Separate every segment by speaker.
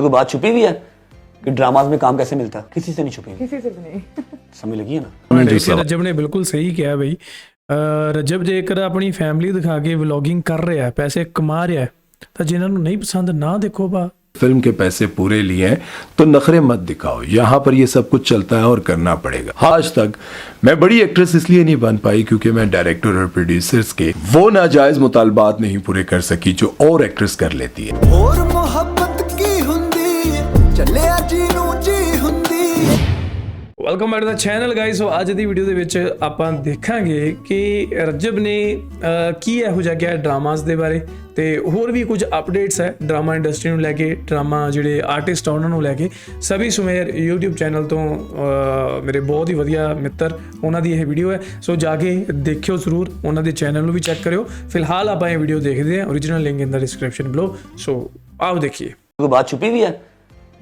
Speaker 1: तो बात छुपी हुई है कि ड्रामाज में काम कैसे मिलता है, किसी से नहीं छुपी हुई,
Speaker 2: किसी से भी नहीं।
Speaker 1: समझ लगी है ना।
Speaker 3: रजब ने बिल्कुल सही किया बई। रजब जेकर अपनी फैमिली दिखा के व्लॉगिंग कर रहा है, पैसे कमा रहा है, तो जिन्होंने नहीं पसंद ना देखो बा।
Speaker 4: फिल्म के पैसे पूरे लिए हैं तो नखरे मत दिखाओ, यहाँ पर ये सब कुछ चलता है और करना पड़ेगा। आज तक मैं बड़ी एक्ट्रेस इसलिए नहीं बन पाई क्योंकि मैं डायरेक्टर और प्रोड्यूसर्स के वो नाजायज मुतालबात नहीं पूरे कर सकी जो और एक्ट्रेस कर लेती है।
Speaker 5: और मोहब्बत की हुंदी चले जी नू जी हुंदी।
Speaker 3: Welcome back to the channel guys. So ਅੱਜ ਦੀ ਵੀਡੀਓ ਦੇ ਵਿੱਚ ਆਪਾਂ ਦੇਖਾਂਗੇ ਕਿ ਰਜਬ ਨੇ ਕੀ ਇਹੋ ਜਿਹਾ ਕਿਹਾ ਡਰਾਮਾਸ ਦੇ ਬਾਰੇ ਤੇ ਹੋਰ ਵੀ ਕੁਝ ਅਪਡੇਟਸ ਹੈ ਡਰਾਮਾ ਇੰਡਸਟਰੀ ਨੂੰ ਲੈ ਕੇ, ਡਰਾਮਾ ਜਿਹੜੇ ਆਰਟਿਸਟ ਆ ਉਹਨਾਂ ਨੂੰ ਲੈ ਕੇ। ਸਭੀ ਸੁਮੇਰ YouTube ਚੈਨਲ ਤੋਂ ਮੇਰੇ ਬਹੁਤ ਹੀ ਵਧੀਆ ਮਿੱਤਰ, ਉਹਨਾਂ ਦੀ ਇਹ ਵੀਡੀਓ ਹੈ, ਸੋ ਜਾ ਕੇ ਦੇਖਿਓ ਜ਼ਰੂਰ, ਉਹਨਾਂ ਦੇ ਚੈਨਲ ਨੂੰ ਵੀ ਚੈੱਕ ਕਰਿਓ। ਫਿਲਹਾਲ ਆਪਾਂ ਇਹ ਵੀਡੀਓ ਦੇਖਦੇ ਹਾਂ, original link in the description below. So आओ देखिए।
Speaker 1: तो बात छुपी हुई है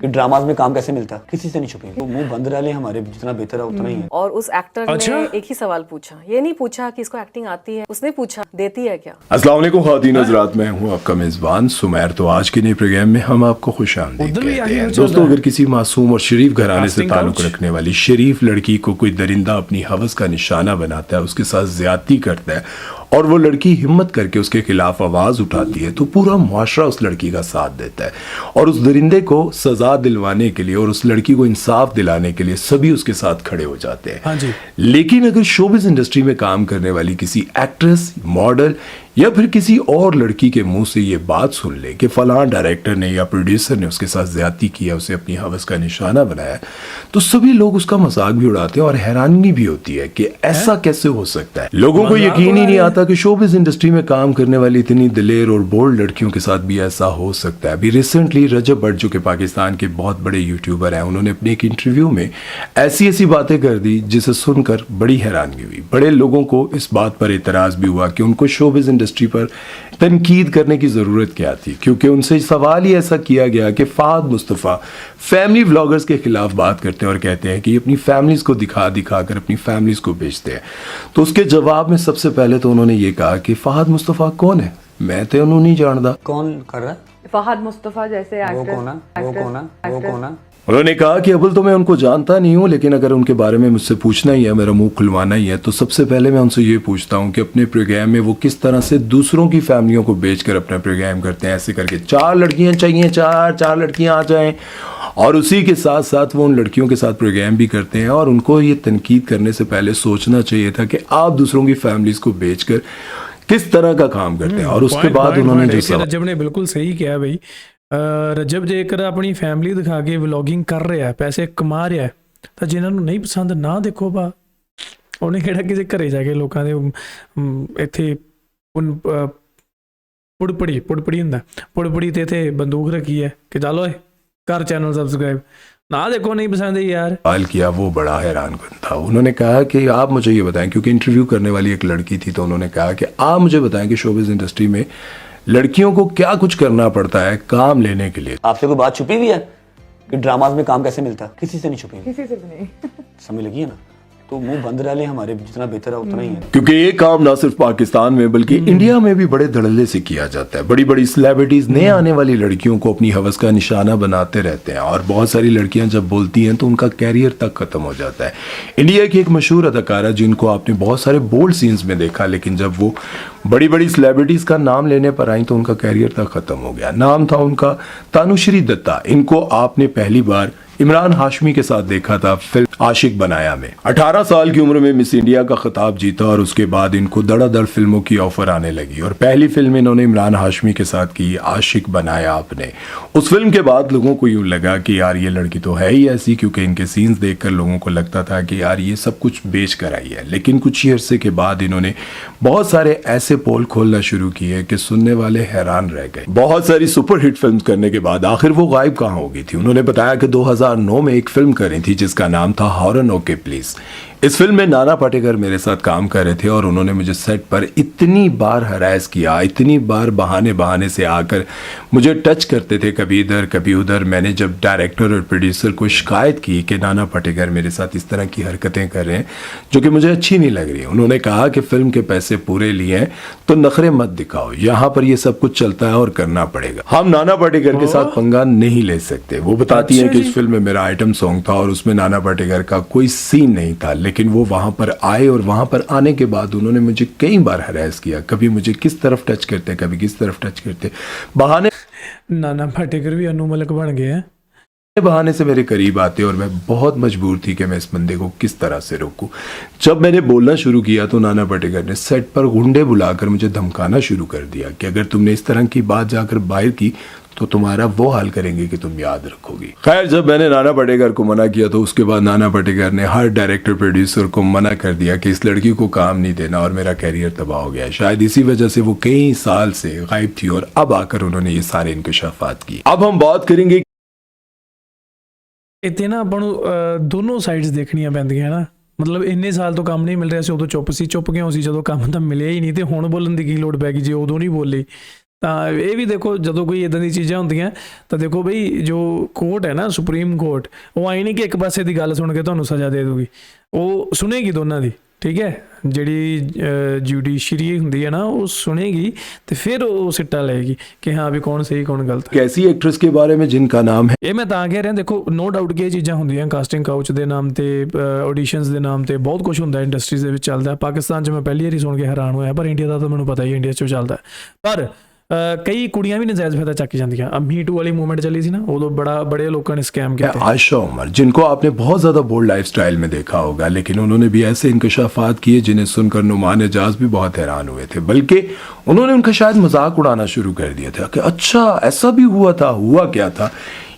Speaker 1: कि ड्रामाज में काम कैसे मिलता है, किसी से नहीं छुपी हुई। तो मुंह बंद रह ले, हमारे जितना बेहतर है उतना ही है।
Speaker 2: और उस एक्टर ने एक ही सवाल पूछा, ये नहीं पूछा कि इसको एक्टिंग आती है, उसने पूछा देती है क्या।
Speaker 4: अस्सलाम वालेकुम ख़वातीन हज़रात, मैं हूँ आपका मेज़बान सुमैर। तो आज के नए प्रोग्राम में हम आपको खुशामदीद कहते हैं। दोस्तों, अगर किसी मासूम और शरीफ घराने से ताल्लुक़ रखने वाली शरीफ लड़की को कोई दरिंदा अपनी हवस का निशाना बनाता है, उसके साथ ज्यादती करता है और वो लड़की हिम्मत करके उसके खिलाफ आवाज उठाती है, तो पूरा मुआशरा उस लड़की का साथ देता है और उस दरिंदे को सजा दिलवाने के लिए और उस लड़की को इंसाफ दिलाने के लिए सभी उसके साथ खड़े हो जाते हैं।
Speaker 3: हाँ जी।
Speaker 4: लेकिन अगर शोबिज़ इंडस्ट्री में काम करने वाली किसी एक्ट्रेस, मॉडल या फिर किसी और लड़की के मुंह से ये बात सुन ले कि फलां डायरेक्टर ने या प्रोड्यूसर ने उसके साथ ज्यादती किया, उसे अपनी हवस का निशाना बनाया, तो सभी लोग उसका मजाक भी उड़ाते हैं और हैरानी भी होती है कि ऐसा कैसे हो सकता है। लोगों को यकीन ही नहीं आता कि शोबिज़ इंडस्ट्री में काम करने वाली इतनी दिलेर और बोल्ड लड़कियों के साथ भी ऐसा हो सकता है। अभी रिसेंटली रजब भट्ट, जो कि पाकिस्तान के बहुत बड़े यूट्यूबर हैं, उन्होंने अपने एक इंटरव्यू में ऐसी ऐसी बातें कर दी जिसे सुनकर बड़ी हैरानगी हुई। बड़े लोगों को इस बात पर एतराज भी हुआ कि उनको शोबिज़ इंडस्ट्री पर तनकीद करने की जरूरत क्या थी, क्योंकि उनसे सवाल ही ऐसा किया गया कि फहद मुस्तफ़ा फैमिली व्लॉगर्स के खिलाफ बात करते हैं और कहते हैं कि ये अपनी फैमिलीज को दिखा दिखा कर अपनी फैमिलीज को बेचते हैं। तो उसके जवाब में सबसे पहले तो उन्होंने ये कहा कि फहद मुस्तफ़ा कौन है, मैं तो उन्होंने नहीं जानता।
Speaker 1: कौन कर रहा है
Speaker 2: फहद मुस्तफा जैसे
Speaker 1: वो
Speaker 2: एक्टर,
Speaker 1: कौन है, वो कौन है, वो कौन है।
Speaker 4: उन्होंने कहा कि अबुल तो मैं उनको जानता नहीं हूँ, लेकिन अगर उनके बारे में मुझसे पूछना ही है, मेरा मुंह खुलवाना ही है, तो सबसे पहले मैं उनसे ये पूछता हूँ कि अपने प्रोग्राम में वो किस तरह से दूसरों की फैमिलियों को बेचकर अपना प्रोग्राम करते हैं। ऐसे करके 4 लड़कियां चाहिए, चार लड़कियां आ जाएं, और उसी के साथ साथ वो उन लड़कियों के साथ प्रोग्राम भी करते हैं। और उनको ये तनकीद करने से पहले सोचना चाहिए था कि आप दूसरों की फैमिलीज को बेचकर किस तरह का काम करते हैं। और उसके बाद उन्होंने जो
Speaker 3: रजब ने बिल्कुल सही किया बई। रजब जेकर अपनी फैमिली दिखा के व्लॉगिंग कर रहा है, पैसे कमा रहा है, ਤਾਂ ਜਿਨ੍ਹਾਂ ਨੂੰ ਨਹੀਂ ਪਸੰਦ ਨਾ ਦੇਖੋ ਬਾ। ਉਹਨੇ ਕਿਹੜਾ ਕਿਸੇ ਘਰੇ ਜਾ ਕੇ ਲੋਕਾਂ ਦੇ ਇੱਥੇ ਪੁੜਪੜੀ ਹੁੰਦਾ, ਪੁੜਪੜੀ ਤੇ ਇੱਥੇ ਬੰਦੂਕ ਰੱਖੀ ਹੈ ਕਿ ਚੱਲ ਓਏ कर चैनल सब्सक्राइब, ना देखो नहीं पसंद है यार।
Speaker 4: सवाल किया वो बड़ा हैरान कन था। उन्होंने कहा कि आप मुझे ये बताएं, क्योंकि इंटरव्यू करने वाली एक लड़की थी, तो उन्होंने कहा कि आप मुझे बताएं कि शोबिज़ इंडस्ट्री में लड़कियों को क्या कुछ करना पड़ता है काम लेने के लिए।
Speaker 1: आपसे कोई बात छुपी हुई है कि ड्रामाज में काम कैसे मिलता है, किसी से नहीं छुपी हुई,
Speaker 2: किसी से भी नहीं।
Speaker 1: समझ लगी है ना। तो मुंह बंद रह ले, हमारे जितना बेहतर है उतना ही है।
Speaker 4: क्योंकि ये काम ना सिर्फ पाकिस्तान में बल्कि इंडिया में भी बड़े धड़ल्ले से किया जाता है। बड़ी बड़ी सेलिब्रिटीज नए आने वाली लड़कियों को अपनी हवस का निशाना बनाते रहते हैं और बहुत सारी लड़कियां जब बोलती हैं तो उनका कैरियर तक खत्म हो जाता है। इंडिया की एक मशहूर अदाकारा जिनको आपने बहुत सारे बोल्ड सीन्स में देखा, लेकिन जब वो बड़ी बड़ी सेलिब्रिटीज का नाम लेने पर आई तो उनका कैरियर तक खत्म हो गया। नाम था उनका तानुश्री दत्ता। इनको आपने पहली बार इमरान हाशमी के साथ देखा था फिल्म आशिक बनाया में। 18 साल की उम्र में मिस इंडिया का खिताब जीता और उसके बाद इनको धड़ाधड़ फिल्मों की ऑफर आने लगी और पहली फिल्म इन्होंने इमरान हाशमी के साथ की, आशिक बनाया आपने। उस फिल्म के बाद लोगों को यूं लगा कि यार ये लड़की तो है ही ऐसी, क्योंकि इनके सीन्स देखकर लोगों को लगता था कि यार ये सब कुछ बेच कर आई है। लेकिन कुछ ही अरसे के बाद इन्होंने बहुत सारे ऐसे पोल खोलना शुरू किए कि सुनने वाले हैरान रह गए। बहुत सारी सुपरहिट फिल्म करने के बाद आखिर वो गायब कहाँ हो गई थी। उन्होंने बताया कि 2009 में एक फिल्म करी थी जिसका नाम था हॉरर ओके प्लीज। इस फिल्म में नाना पाटेकर मेरे साथ काम कर रहे थे और उन्होंने मुझे सेट पर इतनी बार हरास किया, इतनी बार बहाने से आकर मुझे टच करते थे, कभी इधर कभी उधर। मैंने जब डायरेक्टर और प्रोड्यूसर को शिकायत की कि नाना पाटेकर मेरे साथ इस तरह की हरकतें कर रहे हैं जो कि मुझे अच्छी नहीं लग रही, उन्होंने कहा कि फिल्म के पैसे पूरे लिए हैं तो नखरे मत दिखाओ, यहाँ पर ये सब कुछ चलता है और करना पड़ेगा। हम नाना पाटेकर के साथ पंगा नहीं ले सकते। वो बताती है कि इस फिल्म में मेरा आइटम सॉन्ग था और उसमें नाना पाटेकर का कोई सीन नहीं था, लेकिन वो वहां पर आए और वहां पर आने के बाद उन्होंने मुझे कई बार हरास किया, कभी मुझे किस तरफ टच करते, कभी किस तरफ टच करते।
Speaker 3: नाना पाटेकर भी अनु मलिक बन गए हैं।
Speaker 4: बहाने से मेरे करीब आते और मैं बहुत मजबूर थी कि मैं इस बंदे को किस तरह से रोकूं। जब मैंने बोलना शुरू किया तो नाना पाटेकर ने सेट पर गुंडे बुलाकर मुझे धमकाना शुरू कर दिया कि अगर तुमने इस तरह की बात जाकर बाहर की तो तुम्हारा वो हाल करेंगे कि तुम याद रखोगे। खैर, जब मैंने नाना पाटेकर को मना किया तो उसके बाद नाना पाटेकर ने हर डायरेक्टर प्रोड्यूसर को मना कर दिया कि इस लड़की को काम नहीं देना और मेरा कैरियर तबाह हो गया। शायद इसी वजह से वो कई साल से गायब थी और अब आकर उन्होंने ये सारे इंकशाफात किए। अब हम बात करेंगे
Speaker 3: ਇੱਥੇ ਨਾ ਆਪਾਂ ਨੂੰ ਦੋਨੋਂ ਸਾਈਡਸ ਦੇਖਣੀਆਂ ਪੈਂਦੀਆਂ ਨਾ। ਮਤਲਬ ਇੰਨੇ ਸਾਲ ਤੋਂ ਕੰਮ ਨਹੀਂ ਮਿਲ ਰਿਹਾ ਸੀ, ਉਦੋਂ ਚੁੱਪ ਕਿਉਂ ਸੀ ਜਦੋਂ ਕੰਮ ਤਾਂ ਮਿਲਿਆ ਹੀ ਨਹੀਂ, ਤੇ ਹੁਣ ਬੋਲਣ ਦੀ ਕੀ ਲੋੜ ਪੈ ਗਈ ਜੇ ਉਦੋਂ ਨਹੀਂ ਬੋਲੇ। ਤਾਂ ਇਹ ਵੀ ਦੇਖੋ, ਜਦੋਂ ਕੋਈ ਇਦਾਂ ਦੀ ਚੀਜ਼ਾਂ ਹੁੰਦੀਆਂ ਤਾਂ ਦੇਖੋ ਬਈ ਜੋ ਕੋਰਟ ਹੈ ਨਾ, ਸੁਪਰੀਮ ਕੋਰਟ, ਉਹ ਆਈ ਨਹੀਂ ਕਿ ਇੱਕ ਪਾਸੇ ਦੀ ਗੱਲ ਸੁਣ ਕੇ ਤੁਹਾਨੂੰ ਸਜ਼ਾ ਦੇ ਦੂਗੀ, ਉਹ ਸੁਣੇਗੀ ਦੋਨਾਂ ਦੀ। ठीक है, ਜਿਹੜੀ जुडिशरी ਹੁੰਦੀ है ना, वो सुनेगी तो फिर वो सिट्टा लेगी कि हाँ भी कौन सही कौन गलत।
Speaker 4: कैसी एक्ट्रेस के बारे में जिनका नाम है,
Speaker 3: ਇਹ ਮੈਂ ਤਾਂ ਕਹਿ ਰਿਹਾ, ਦੇਖੋ ਨੋ ਡਾਊਟ ਕਿ ਇਹ ਚੀਜ਼ਾਂ ਹੁੰਦੀਆਂ, ਕਾਸਟਿੰਗ ਕਾਊਚ ਦੇ ਨਾਮ ਤੇ, ਆਡੀਸ਼ਨਸ ਦੇ ਨਾਮ ਤੇ ਬਹੁਤ ਕੁਝ ਹੁੰਦਾ ਇੰਡਸਟਰੀਜ਼ ਦੇ ਵਿੱਚ ਚੱਲਦਾ। ਪਾਕਿਸਤਾਨ 'ਚ ਮੈਂ ਪਹਿਲੀ ਵਾਰੀ ਸੁਣ ਕੇ ਹੈਰਾਨ ਹੋਇਆ, ਪਰ ਇੰਡੀਆ ਦਾ ਤਾਂ ਮੈਨੂੰ ਪਤਾ ਹੀ ਇੰਡੀਆ 'ਚ ਚੱਲਦਾ। ਪਰ कई कुड़ियां भी नजायज फायदा चक जाती हैं। अब मी टू वाली मूवमेंट चली थी ना, उदो बड़े लोगों ने स्कैम किया।
Speaker 4: आयशा उमर, जिनको आपने बहुत ज्यादा बोल्ड लाइफस्टाइल में देखा होगा, लेकिन उन्होंने भी ऐसे इंकशाफात किए जिन्हें सुनकर नुमान एजाज भी बहुत हैरान हुए थे, बल्कि उन्होंने उनका शायद मजाक उड़ाना शुरू कर दिया था कि अच्छा ऐसा भी हुआ था, हुआ क्या था,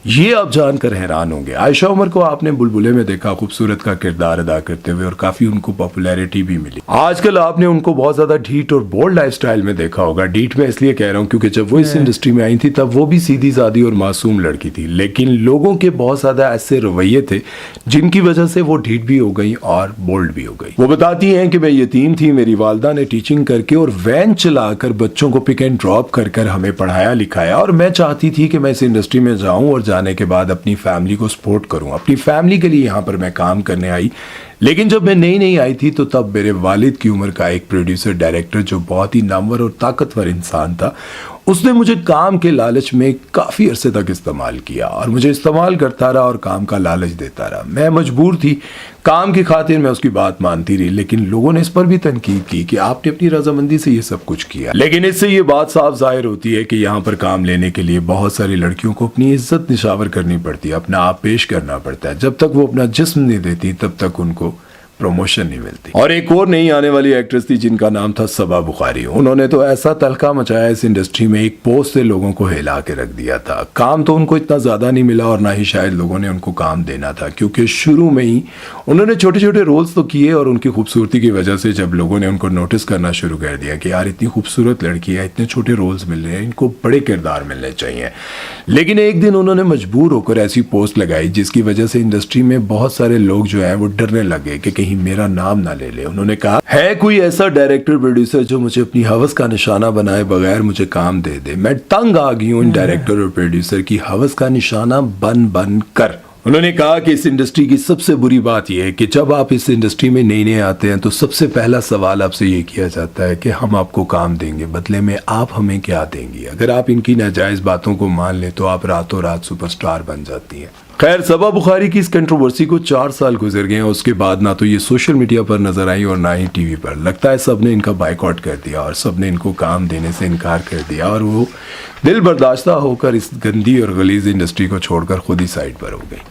Speaker 4: ये आप जानकर हैरान होंगे। आयशा उमर को आपने बुलबुले में देखा, खूबसूरत का किरदार अदा करते हुए, और काफी उनको पॉपुलैरिटी भी मिली। आजकल आपने उनको बहुत ज्यादा ढीठ और बोल्ड लाइफस्टाइल में देखा होगा। ढीठ में इसलिए कह रहा हूँ क्योंकि जब वो इस इंडस्ट्री में आई थी तब वो भी सीधी सादी और मासूम लड़की थी, लेकिन लोगों के बहुत ज्यादा ऐसे रवैये थे जिनकी वजह से वो ढीठ भी हो गई और बोल्ड भी हो गई। वो बताती हैं कि मैं यतीम थी, मेरी वालदा ने टीचिंग करके और वैन चलाकर बच्चों को पिक एंड ड्रॉप कर हमें पढ़ाया लिखाया, और मैं चाहती थी कि मैं इस इंडस्ट्री में जाऊं और जाने के बाद अपनी फैमिली को सपोर्ट करूं। अपनी फैमिली के लिए यहां पर मैं काम करने आई, लेकिन जब मैं नई आई थी तो तब मेरे वालिद की उम्र का एक प्रोड्यूसर डायरेक्टर जो बहुत ही नामवर और ताकतवर इंसान था, उसने मुझे काम के लालच में काफ़ी अरसे तक इस्तेमाल किया और मुझे इस्तेमाल करता रहा और काम का लालच देता रहा। मैं मजबूर थी, काम की खातिर मैं उसकी बात मानती रही, लेकिन लोगों ने इस पर भी तनकीद की कि आपने अपनी रजामंदी से ये सब कुछ किया। लेकिन इससे ये बात साफ जाहिर होती है कि यहाँ पर काम लेने के लिए बहुत सारी लड़कियों को अपनी इज्जत निशावर करनी पड़ती है, अपना आप पेश करना पड़ता है। जब तक वो अपना जिस्म नहीं देती तब तक उनको प्रमोशन नहीं मिलती। और एक और नई आने वाली एक्ट्रेस थी जिनका नाम था सबा बुखारी। उन्होंने तो ऐसा तलखा मचाया इस इंडस्ट्री में, एक पोस्ट से लोगों को हिला के रख दिया था। काम तो उनको इतना ज्यादा नहीं मिला और ना ही शायद लोगों ने उनको काम देना था, क्योंकि शुरू में ही उन्होंने छोटे छोटे रोल्स तो किए और उनकी खूबसूरती की वजह से जब लोगों ने उनको नोटिस करना शुरू कर दिया कि यार इतनी खूबसूरत लड़की है, इतने छोटे रोल्स मिल रहे हैं, इनको बड़े किरदार मिलने चाहिए। लेकिन एक दिन उन्होंने मजबूर होकर ऐसी पोस्ट लगाई जिसकी वजह से इंडस्ट्री में बहुत सारे लोग जो है वो डरने लगे कि कहीं मेरा नाम ना ले ले। उन्होंने कहा है कोई ऐसा डायरेक्टर प्रोड्यूसर जो मुझे अपनी हवस का निशाना बनाए बगैर मुझे काम दे दे। मैं तंग आ गई हूं इन डायरेक्टर और प्रोड्यूसर की हवस का निशाना बन कर। उन्होंने कहा कि इस इंडस्ट्री की सबसे बुरी बात यह है कि जब आप इस इंडस्ट्री में नए आते हैं तो सबसे पहला सवाल आपसे ये किया जाता है कि हम आपको काम देंगे, बदले में आप हमें क्या देंगी। अगर आप इनकी नाजायज बातों को मान ले तो आप रातों रात सुपरस्टार बन जाती हैं। खैर, सबा बुखारी की इस कंट्रोवर्सी को 4 साल गुजर गए हैं। उसके बाद ना तो ये सोशल मीडिया पर नजर आई और ना ही टीवी पर। लगता है सबने इनका बाइकआउट कर दिया और सबने इनको काम देने से इनकार कर दिया और वो दिल बर्दाश्ता होकर इस गंदी और गलीज इंडस्ट्री को छोड़कर खुद ही साइड पर हो गई।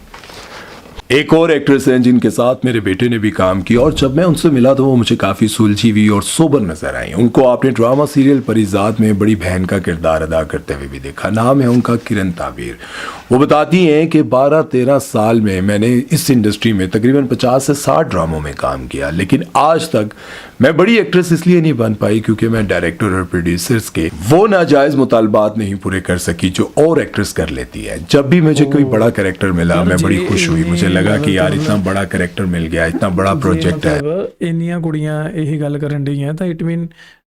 Speaker 4: एक और एक्ट्रेस हैं जिनके साथ मेरे बेटे ने भी काम किया और जब मैं उनसे मिला तो वो मुझे काफ़ी सुलझी हुई और सोबर नजर आई। उनको आपने ड्रामा सीरियल परिजात में बड़ी बहन का किरदार अदा करते हुए भी देखा। नाम है उनका किरण ताबीर। वो बताती हैं कि 12-13 साल में मैंने इस इंडस्ट्री में तकरीबन 50 से 60 ड्रामों में काम किया, लेकिन आज तक मैं बड़ी एक्ट्रेस इसलिए नहीं बन पाई क्योंकि मैं डायरेक्टर और प्रोड्यूसर्स के वो नाजायज मुतालबात नहीं पूरे कर सकी जो और एक्ट्रेस कर लेती है। जब भी मुझे कोई बड़ा कैरेक्टर मिला मैं बड़ी खुश हुई। मुझे लगा कि यार इतना बड़ा कैरेक्टर मिल गया, इतना बड़ा प्रोजेक्ट है।
Speaker 3: मतलब ਇੰਨੀਆਂ ਕੁੜੀਆਂ ਇਹੀ ਗੱਲ ਕਰਨ ਡੀਆਂ ਤਾਂ ਇਟ ਮੀਨ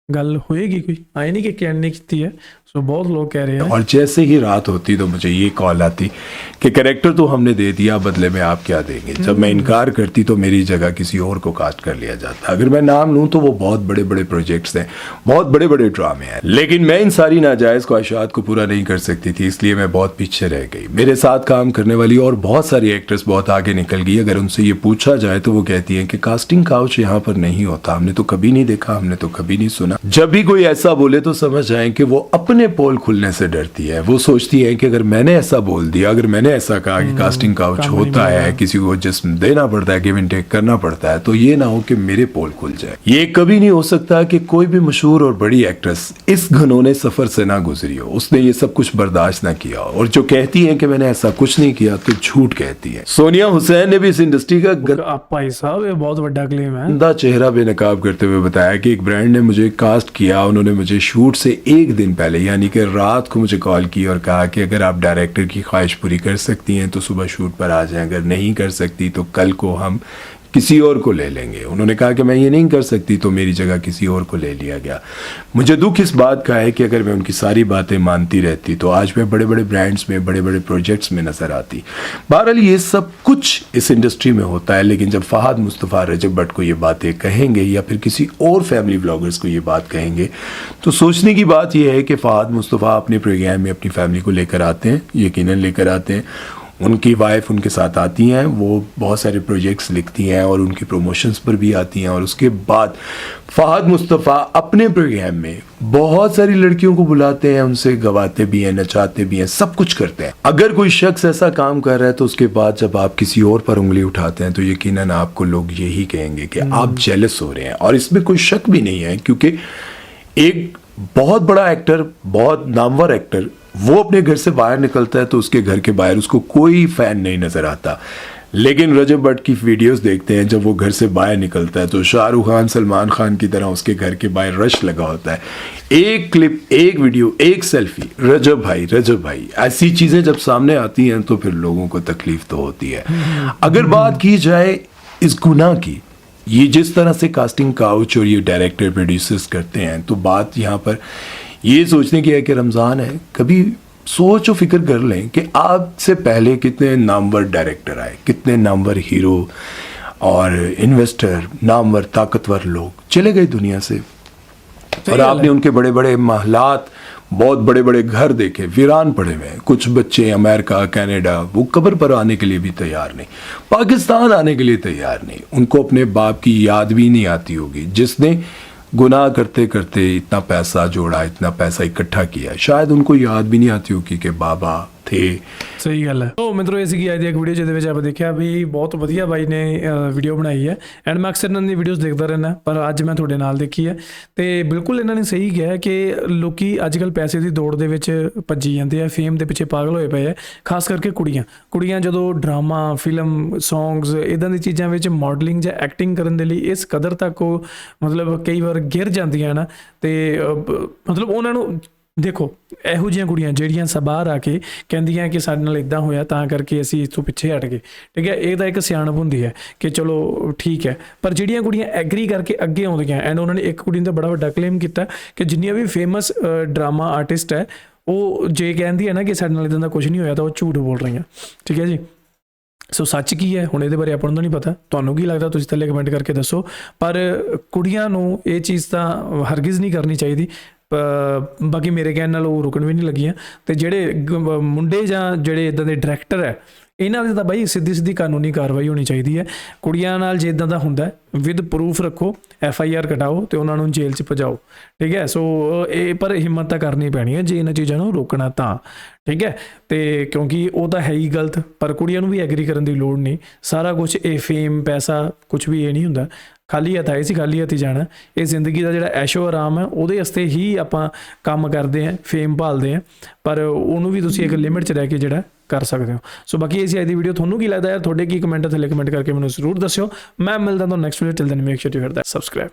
Speaker 3: ਗੱਲ ਹੋएगी कोई, आए नहीं कि कहने की है। सो बहुत लोग कह रहे हैं।
Speaker 4: और जैसे ही रात होती तो मुझे ये कॉल आती कि कैरेक्टर तो हमने दे दिया, बदले में आप क्या देंगे। जब मैं इनकार करती तो मेरी जगह किसी और को कास्ट कर लिया जाता। अगर मैं नाम लूँ तो वो बहुत बड़े बड़े प्रोजेक्ट्स हैं, बहुत बड़े बड़े ड्रामे हैं, लेकिन मैं इन सारी नाजायज़ ख्वाहिशात को पूरा नहीं कर सकती थी, इसलिए मैं बहुत पीछे रह गई। मेरे साथ काम करने वाली और बहुत सारी एक्ट्रेस बहुत आगे निकल गई। अगर उनसे ये पूछा जाए तो वो कहती हैं कि कास्टिंग काउच यहाँ पर नहीं होता, हमने तो कभी नहीं देखा, हमने तो कभी नहीं सुना। जब भी कोई ऐसा बोले तो समझ आए कि वो अपने पोल खुलने से डरती है। वो सोचती है कि अगर मैंने ऐसा बोल दिया, अगर मैंने ऐसा कहा कि कास्टिंग काउच होता है, किसी को जिस्म देना पड़ता है, गिव एंड टेक करना पड़ता है, तो ये ना हो कि मेरे पोल खुल जाए। ये कभी नहीं हो सकता कि कोई भी मशहूर और बड़ी एक्ट्रेस इस घनौने सफर से ना गुजरी हो, उसने ये सब कुछ बर्दाश्त ना किया हो। और जो कहती है कि मैंने ऐसा कुछ नहीं किया तो झूठ कहती है। सोनिया हुसैन ने भी इस इंडस्ट्री का
Speaker 3: आप भाई साहब ये बहुत बड़ा क्लेम है।
Speaker 4: गंदा चेहरा बेनकाब करते हुए बताया कि एक ब्रांड ने मुझे कास्ट किया, उन्होंने मुझे शूट से एक दिन पहले यानी कि रात को मुझे कॉल की और कहा कि अगर आप डायरेक्टर की ख्वाहिश पूरी कर सकती हैं तो सुबह शूट पर आ जाएं, अगर नहीं कर सकती तो कल को हम किसी और को ले लेंगे। उन्होंने कहा कि मैं ये नहीं कर सकती तो मेरी जगह किसी और को ले लिया गया। मुझे दुख इस बात का है कि अगर मैं उनकी सारी बातें मानती रहती तो आज मैं बड़े बड़े ब्रांड्स में, बड़े बड़े प्रोजेक्ट्स में नजर आती। बहरहाल ये सब कुछ इस इंडस्ट्री में होता है, लेकिन जब फहद मुस्तफ़ा रजब भट्ट को ये बातें कहेंगे या फिर किसी और फैमिली व्लॉगर्स को ये बात कहेंगे तो सोचने की बात यह है कि फहद मुस्तफ़ा अपने प्रोग्राम में अपनी फैमिली को लेकर आते हैं, यकीनन लेकर आते हैं। उनकी वाइफ उनके साथ आती हैं, वो बहुत सारे प्रोजेक्ट्स लिखती हैं और उनकी प्रमोशंस पर भी आती हैं। और उसके बाद फहद मुस्तफ़ा अपने प्रोग्राम में बहुत सारी लड़कियों को बुलाते हैं, उनसे गवाते भी हैं, नचाते भी हैं, सब कुछ करते हैं। अगर कोई शख्स ऐसा काम कर रहा है तो उसके बाद जब आप किसी और पर उंगली उठाते हैं तो यकीनन आपको लोग यही कहेंगे कि आप जेलस हो रहे हैं। और इसमें कोई शक भी नहीं है, क्योंकि एक बहुत बड़ा एक्टर, बहुत नामवर एक्टर, वो अपने घर से बाहर निकलता है तो उसके घर के बाहर उसको कोई फैन नहीं नजर आता। लेकिन रजब भट्ट की वीडियोस देखते हैं, जब वो घर से बाहर निकलता है तो शाहरुख खान, सलमान खान की तरह उसके घर के बाहर रश लगा होता है। एक क्लिप, एक वीडियो, एक सेल्फी, रजब भाई, ऐसी चीजें जब सामने आती हैं तो फिर लोगों को तकलीफ तो होती है। अगर बात की जाए इस गुनाह की, ये जिस तरह से कास्टिंग काउच और ये डायरेक्टर प्रोड्यूसर्स करते हैं, तो बात यहाँ पर ये सोचने की है कि रमज़ान है, कभी सोच और फिक्र कर लें कि आपसे पहले कितने नामवर डायरेक्टर आए, कितने नामवर हीरो और इन्वेस्टर, नामवर ताकतवर लोग चले गए दुनिया से, और आपने उनके बड़े बड़े महलात, बहुत बड़े बड़े घर देखे, वीरान पड़े हुए हैं। कुछ बच्चे अमेरिका, कनाडा, वो कब्र पर आने के लिए भी तैयार नहीं, पाकिस्तान आने के लिए तैयार नहीं। उनको अपने बाप की याद भी नहीं आती होगी, जिसने गुनाह करते करते इतना पैसा जोड़ा, इतना पैसा इकट्ठा किया, शायद उनको याद भी नहीं आती होगी कि बाबा थे।
Speaker 3: ਸਹੀ ਗੱਲ ਹੈ। ਸੋ ਮਿੱਤਰੋ, ਇਹ ਸੀਗੀ ਅੱਜ ਦੀ ਇੱਕ ਵੀਡੀਓ ਜਿਹਦੇ ਵਿੱਚ ਆਪਾਂ ਦੇਖਿਆ ਵੀ ਬਹੁਤ ਵਧੀਆ ਬਾਈ ਨੇ ਵੀਡੀਓ ਬਣਾਈ ਹੈ। ਐਂਡ ਮੈਂ ਅਕਸਰ ਇਹਨਾਂ ਦੀ ਵੀਡੀਓਜ਼ ਦੇਖਦਾ ਰਹਿੰਦਾ, ਪਰ ਅੱਜ ਮੈਂ ਤੁਹਾਡੇ ਨਾਲ ਦੇਖੀ ਹੈ ਤੇ ਬਿਲਕੁਲ ਇਹਨਾਂ ਨੇ ਸਹੀ ਕਿਹਾ ਕਿ ਲੋਕੀ ਅੱਜ ਕੱਲ੍ਹ ਪੈਸੇ ਦੀ ਦੌੜ ਦੇ ਵਿੱਚ ਭੱਜੀ ਜਾਂਦੇ ਆ, ਫੇਮ ਦੇ ਪਿੱਛੇ ਪਾਗਲ ਹੋਏ ਪਏ ਆ। ਖਾਸ ਕਰਕੇ ਕੁੜੀਆਂ ਜਦੋਂ ਡਰਾਮਾ, ਫਿਲਮ, ਸੌਂਗਸ ਇੱਦਾਂ ਦੀ ਚੀਜ਼ਾਂ ਵਿੱਚ ਮਾਡਲਿੰਗ ਜਾਂ ਐਕਟਿੰਗ ਕਰਨ ਦੇ ਲਈ ਇਸ ਕਦਰ ਤੱਕ ਉਹ ਮਤਲਬ ਕਈ ਵਾਰ ਗਿਰ ਜਾਂਦੀਆਂ ਨਾ, ਤੇ ਮਤਲਬ ਉਹਨਾਂ ਨੂੰ ਦੇਖੋ ਇਹੋ ਜਿਹੀਆਂ ਕੁੜੀਆਂ ਜਿਹੜੀਆਂ ਬਾਹਰ ਆ ਕੇ ਕਹਿੰਦੀਆਂ ਕਿ ਸਾਡੇ ਨਾਲ ਇੱਦਾਂ ਹੋਇਆ ਤਾਂ ਕਰਕੇ ਅਸੀਂ ਇਸ ਤੋਂ ਪਿੱਛੇ ਹਟ ਗਏ, ਠੀਕ ਹੈ, ਇਹ ਤਾਂ ਇੱਕ ਸਿਆਣਪ ਹੁੰਦੀ ਹੈ ਕਿ ਚਲੋ ਠੀਕ ਹੈ। ਪਰ ਜਿਹੜੀਆਂ ਕੁੜੀਆਂ ਐਗਰੀ ਕਰਕੇ ਅੱਗੇ ਆਉਂਦੀਆਂ, ਐਂਡ ਉਹਨਾਂ ਨੇ ਇੱਕ ਕੁੜੀ ਨੇ ਤਾਂ ਬੜਾ ਵੱਡਾ ਕਲੇਮ ਕੀਤਾ ਕਿ ਜਿੰਨੀਆਂ ਵੀ ਫੇਮਸ ਡਰਾਮਾ ਆਰਟਿਸਟ ਹੈ ਉਹ ਜੇ ਕਹਿੰਦੀ ਹੈ ਨਾ ਕਿ ਸਾਡੇ ਨਾਲ ਇੱਦਾਂ ਦਾ ਕੁਝ ਨਹੀਂ ਹੋਇਆ ਤਾਂ ਉਹ ਝੂਠ ਬੋਲ ਰਹੀਆਂ, ਠੀਕ ਹੈ ਜੀ। ਸੋ ਸੱਚ ਕੀ ਹੈ ਹੁਣ ਇਹਦੇ ਬਾਰੇ ਆਪਾਂ ਨੂੰ ਤਾਂ ਨਹੀਂ ਪਤਾ, ਤੁਹਾਨੂੰ ਕੀ ਲੱਗਦਾ ਤੁਸੀਂ ਥੱਲੇ ਕਮੈਂਟ ਕਰਕੇ ਦੱਸੋ। ਪਰ ਕੁੜੀਆਂ ਨੂੰ ਇਹ ਚੀਜ਼ ਤਾਂ ਹਰਗਿਜ਼ ਨਹੀਂ ਕਰਨੀ ਚਾਹੀਦੀ। ਬਾਕੀ ਮੇਰੇ ਕਹਿਣ ਨਾਲ ਉਹ ਰੁਕਣ ਵੀ ਨਹੀਂ ਲੱਗੀਆਂ। ਤੇ ਜਿਹੜੇ ਮੁੰਡੇ ਜਾਂ ਜਿਹੜੇ ਇੱਦਾਂ ਦੇ ਡਾਇਰੈਕਟਰ ਹੈ, ਇਹਨਾਂ ਦੇ ਤਾਂ ਬਾਈ ਸਿੱਧੀ ਕਾਨੂੰਨੀ ਕਾਰਵਾਈ ਹੋਣੀ ਚਾਹੀਦੀ ਹੈ। ਕੁੜੀਆਂ ਨਾਲ ਜੇ ਇੱਦਾਂ ਦਾ ਹੁੰਦਾ ਵਿਦ ਪ੍ਰੂਫ ਰੱਖੋ, FIR ਕਟਾਓ ਤੇ ਉਹਨਾਂ ਨੂੰ ਜੇਲ੍ਹ 'ਚ ਭਜਾਓ, ਠੀਕ ਹੈ। ਸੋ ਇਹ ਪਰ ਹਿੰਮਤ ਤਾਂ ਕਰਨੀ ਪੈਣੀ ਹੈ ਜੇ ਇਹਨਾਂ ਚੀਜ਼ਾਂ ਨੂੰ ਰੋਕਣਾ ਤਾਂ, ਠੀਕ ਹੈ। ਤੇ ਕਿਉਂਕਿ ਉਹ ਤਾਂ ਹੈ ਹੀ ਗਲਤ, ਪਰ ਕੁੜੀਆਂ ਨੂੰ ਵੀ ਐਗਰੀ ਕਰਨ ਦੀ ਲੋੜ ਨਹੀਂ। ਸਾਰਾ ਕੁਛ ਇਹ ਫੇਮ, ਪੈਸਾ, ਕੁਛ ਵੀ ਇਹ ਨਹੀਂ ਹੁੰਦਾ। ਖਾਲੀ ਹੱਥ ਆਏ ਸੀ, ਖਾਲੀ ਹੱਥ ਹੀ ਜਾਣਾ। ਇਹ ਜ਼ਿੰਦਗੀ ਦਾ ਜਿਹੜਾ ਐਸ਼ੋ ਆਰਾਮ ਹੈ ਉਹਦੇ ਵਾਸਤੇ ਹੀ ਆਪਾਂ ਕੰਮ ਕਰਦੇ ਹਾਂ, ਫੇਮ ਭਾਲਦੇ ਹਾਂ, ਪਰ ਉਹਨੂੰ ਵੀ ਤੁਸੀਂ ਇੱਕ ਲਿਮਿਟ 'ਚ ਰਹਿ ਕੇ ਜਿਹੜਾ ਕਰ ਸਕਦੇ ਹੋ। ਸੋ ਬਾਕੀ ਇਹ ਸੀ ਅੱਜ ਦੀ ਵੀਡੀਓ। ਤੁਹਾਨੂੰ ਕੀ ਲੱਗਦਾ ਯਾਰ, ਤੁਹਾਡੇ ਕੀ ਕਮੈਂਟ ਥੱਲੇ ਕਮੈਂਟ ਕਰਕੇ ਮੈਨੂੰ ਜ਼ਰੂਰ ਦੱਸਿਓ। ਮੈਂ ਮਿਲਦਾ ਤੁਹਾਨੂੰ next video. Till then make sure to hit that subscribe.